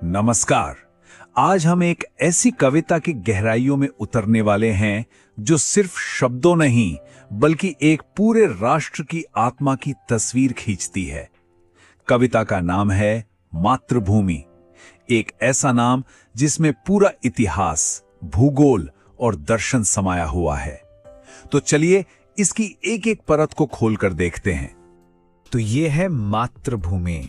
नमस्कार। आज हम एक ऐसी कविता की गहराइयों में उतरने वाले हैं जो सिर्फ शब्दों नहीं बल्कि एक पूरे राष्ट्र की आत्मा की तस्वीर खींचती है। कविता का नाम है मातृभूमि। एक ऐसा नाम जिसमें पूरा इतिहास, भूगोल और दर्शन समाया हुआ है। तो चलिए इसकी एक एक परत को खोलकर देखते हैं। तो ये है मातृभूमि।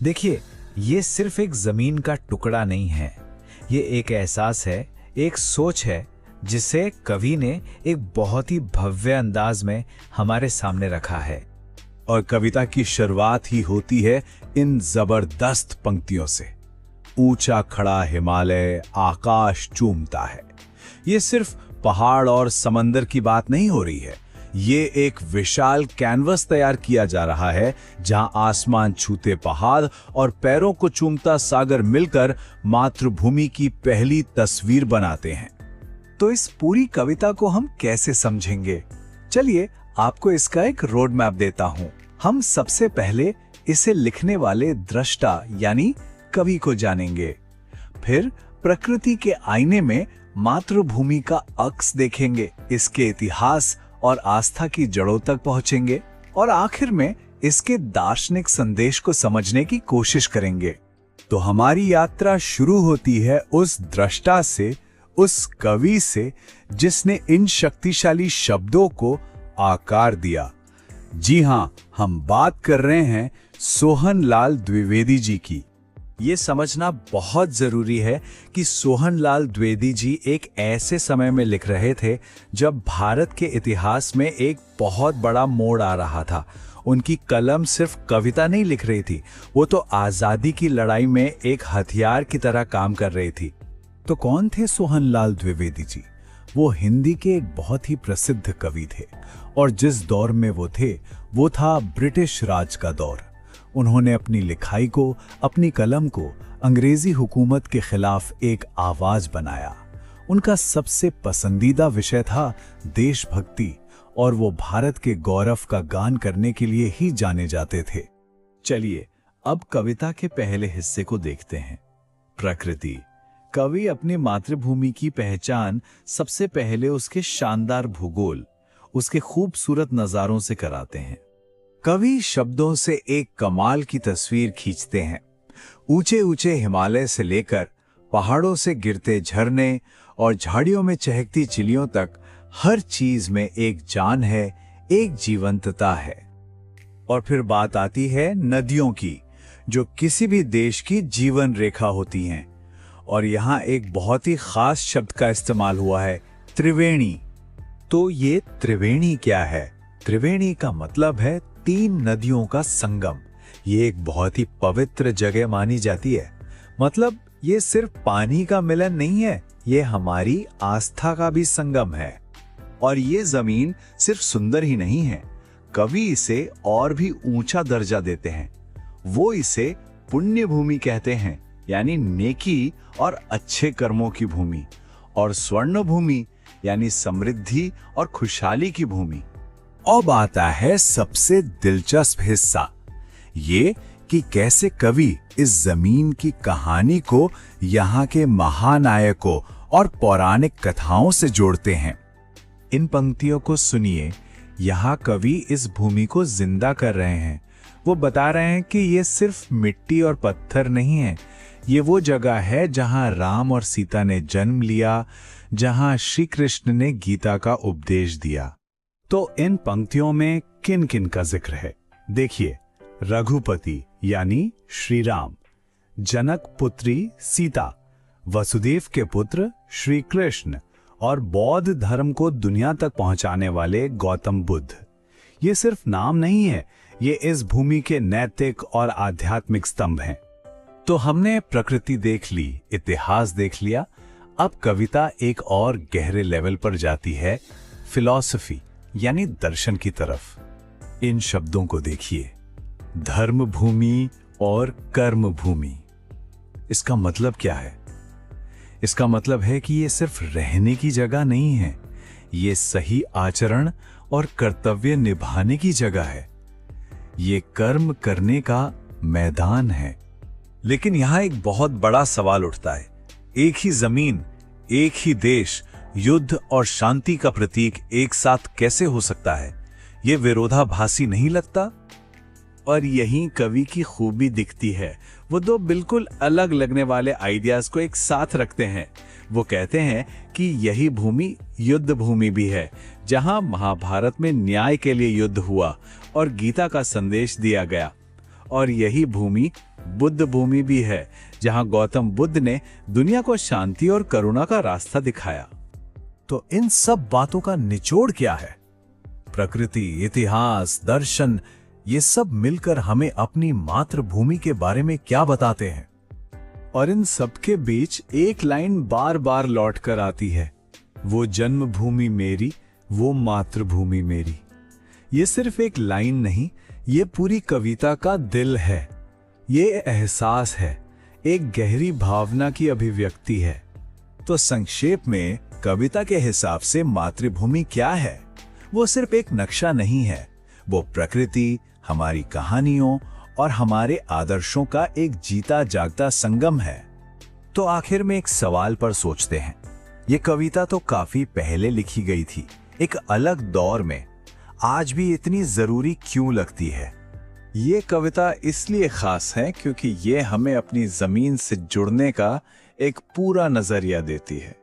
देखिए, ये सिर्फ एक जमीन का टुकड़ा नहीं है, ये एक एहसास है, एक सोच है जिसे कवि ने एक बहुत ही भव्य अंदाज में हमारे सामने रखा है। और कविता की शुरुआत ही होती है इन जबरदस्त पंक्तियों से। ऊंचा खड़ा हिमालय आकाश चूमता है। ये सिर्फ पहाड़ और समंदर की बात नहीं हो रही है, ये एक विशाल कैनवस तैयार किया जा रहा है जहां आसमान छूते पहाड़ और पैरों को चूमता सागर मिलकर मातृभूमि की पहली तस्वीर बनाते हैं। तो इस पूरी कविता को हम कैसे समझेंगे? चलिए आपको इसका एक रोड मैप देता हूं। हम सबसे पहले इसे लिखने वाले दृष्टा यानी कवि को जानेंगे, फिर प्रकृति के आईने में मातृभूमि का अक्स देखेंगे, इसके इतिहास और आस्था की जड़ों तक पहुंचेंगे और आखिर में इसके दार्शनिक संदेश को समझने की कोशिश करेंगे। तो हमारी यात्रा शुरू होती है उस दृष्टा से, उस कवि से जिसने इन शक्तिशाली शब्दों को आकार दिया। जी हां, हम बात कर रहे हैं सोहनलाल द्विवेदी जी की। ये समझना बहुत जरूरी है कि सोहनलाल द्विवेदी जी एक ऐसे समय में लिख रहे थे जब भारत के इतिहास में एक बहुत बड़ा मोड़ आ रहा था। उनकी कलम सिर्फ कविता नहीं लिख रही थी, वो तो आजादी की लड़ाई में एक हथियार की तरह काम कर रही थी। तो कौन थे सोहनलाल द्विवेदी जी? वो हिंदी के एक बहुत ही प्रसिद्ध कवि थे और जिस दौर में वो थे वो था ब्रिटिश राज का दौर। उन्होंने अपनी लिखाई को, अपनी कलम को अंग्रेजी हुकूमत के खिलाफ एक आवाज बनाया। उनका सबसे पसंदीदा विषय था देशभक्ति और वो भारत के गौरव का गान करने के लिए ही जाने जाते थे। चलिए अब कविता के पहले हिस्से को देखते हैं, प्रकृति। कवि अपनी मातृभूमि की पहचान सबसे पहले उसके शानदार भूगोल, उसके खूबसूरत नजारों से कराते हैं। कवि शब्दों से एक कमाल की तस्वीर खींचते हैं। ऊंचे ऊंचे हिमालय से लेकर पहाड़ों से गिरते झरने और झाड़ियों में चहकती चिड़ियों तक हर चीज में एक जान है, एक जीवंतता है। और फिर बात आती है नदियों की, जो किसी भी देश की जीवन रेखा होती हैं। और यहाँ एक बहुत ही खास शब्द का इस्तेमाल हुआ है, त्रिवेणी। तो ये त्रिवेणी क्या है? त्रिवेणी का मतलब है 3 नदियों का संगम। ये एक बहुत ही पवित्र जगह मानी जाती है। मतलब ये सिर्फ पानी का मिलन नहीं है, ये हमारी आस्था का भी संगम है। और ये जमीन सिर्फ सुंदर ही नहीं है, कवि इसे और भी ऊंचा दर्जा देते हैं। वो इसे पुण्य भूमि कहते हैं, यानी नेकी और अच्छे कर्मों की भूमि, और स्वर्ण भूमि यानी समृद्धि और खुशहाली की भूमि। अब आता है सबसे दिलचस्प हिस्सा, ये कि कैसे कवि इस जमीन की कहानी को यहाँ के महानायकों और पौराणिक कथाओं से जोड़ते हैं। इन पंक्तियों को सुनिए। यहाँ कवि इस भूमि को जिंदा कर रहे हैं। वो बता रहे हैं कि ये सिर्फ मिट्टी और पत्थर नहीं है, ये वो जगह है जहाँ राम और सीता ने जन्म लिया, जहाँ श्री कृष्ण ने गीता का उपदेश दिया। तो इन पंक्तियों में किन किन का जिक्र है? देखिए, रघुपति यानी श्री राम, जनक पुत्री सीता, वसुदेव के पुत्र श्री कृष्ण और बौद्ध धर्म को दुनिया तक पहुंचाने वाले गौतम बुद्ध। ये सिर्फ नाम नहीं है, ये इस भूमि के नैतिक और आध्यात्मिक स्तंभ हैं। तो हमने प्रकृति देख ली, इतिहास देख लिया। अब कविता एक और गहरे लेवल पर जाती है, फिलॉसफी यानी दर्शन की तरफ। इन शब्दों को देखिए, धर्म भूमि और कर्म भूमि। इसका मतलब क्या है? इसका मतलब है कि ये सिर्फ रहने की जगह नहीं है, ये सही आचरण और कर्तव्य निभाने की जगह है। ये कर्म करने का मैदान है। लेकिन यहाँ एक बहुत बड़ा सवाल उठता है। एक ही जमीन, एक ही देश, युद्ध और शांति का प्रतीक एक साथ कैसे हो सकता है? ये विरोधाभासी नहीं लगता? और यही कवि की खूबी दिखती है। वो दो बिल्कुल अलग लगने वाले आइडियाज को एक साथ रखते हैं। वो कहते हैं कि यही भूमि युद्ध भूमि भी है, जहां महाभारत में न्याय के लिए युद्ध हुआ और गीता का संदेश दिया गया। और यही भूमि बुद्ध भूमि भी है, जहां गौतम बुद्ध ने दुनिया को शांति और करुणा का रास्ता दिखाया। तो इन सब बातों का निचोड़ क्या है? प्रकृति, इतिहास, दर्शन, ये सब मिलकर हमें अपनी मातृभूमि के बारे में क्या बताते हैं? और इन सबके बीच एक लाइन बार बार लौट कर आती है, वो जन्मभूमि मेरी, वो मातृभूमि मेरी। ये सिर्फ एक लाइन नहीं, ये पूरी कविता का दिल है। ये एहसास है, एक गहरी भावना की अभिव्यक्ति है। तो संक्षेप में कविता के हिसाब से मातृभूमि क्या है? वो सिर्फ एक नक्शा नहीं है, वो प्रकृति, हमारी कहानियों और हमारे आदर्शों का एक जीता जागता संगम है। तो आखिर में एक सवाल पर सोचते हैं। ये कविता तो काफी पहले लिखी गई थी, एक अलग दौर में, आज भी इतनी जरूरी क्यों लगती है? ये कविता इसलिए खास है क्योंकि ये हमें अपनी जमीन से जुड़ने का एक पूरा नजरिया देती है।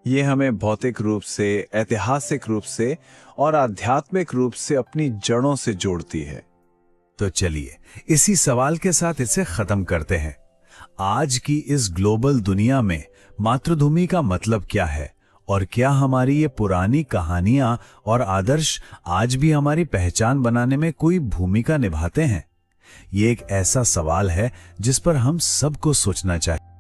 ये हमें भौतिक रूप से, ऐतिहासिक रूप से और आध्यात्मिक रूप से अपनी जड़ों से जोड़ती है। तो चलिए इसी सवाल के साथ इसे खत्म करते हैं। आज की इस ग्लोबल दुनिया में मातृभूमि का मतलब क्या है, और क्या हमारी ये पुरानी कहानियां और आदर्श आज भी हमारी पहचान बनाने में कोई भूमिका निभाते हैं? ये एक ऐसा सवाल है जिस पर हम सबको सोचना चाहिए।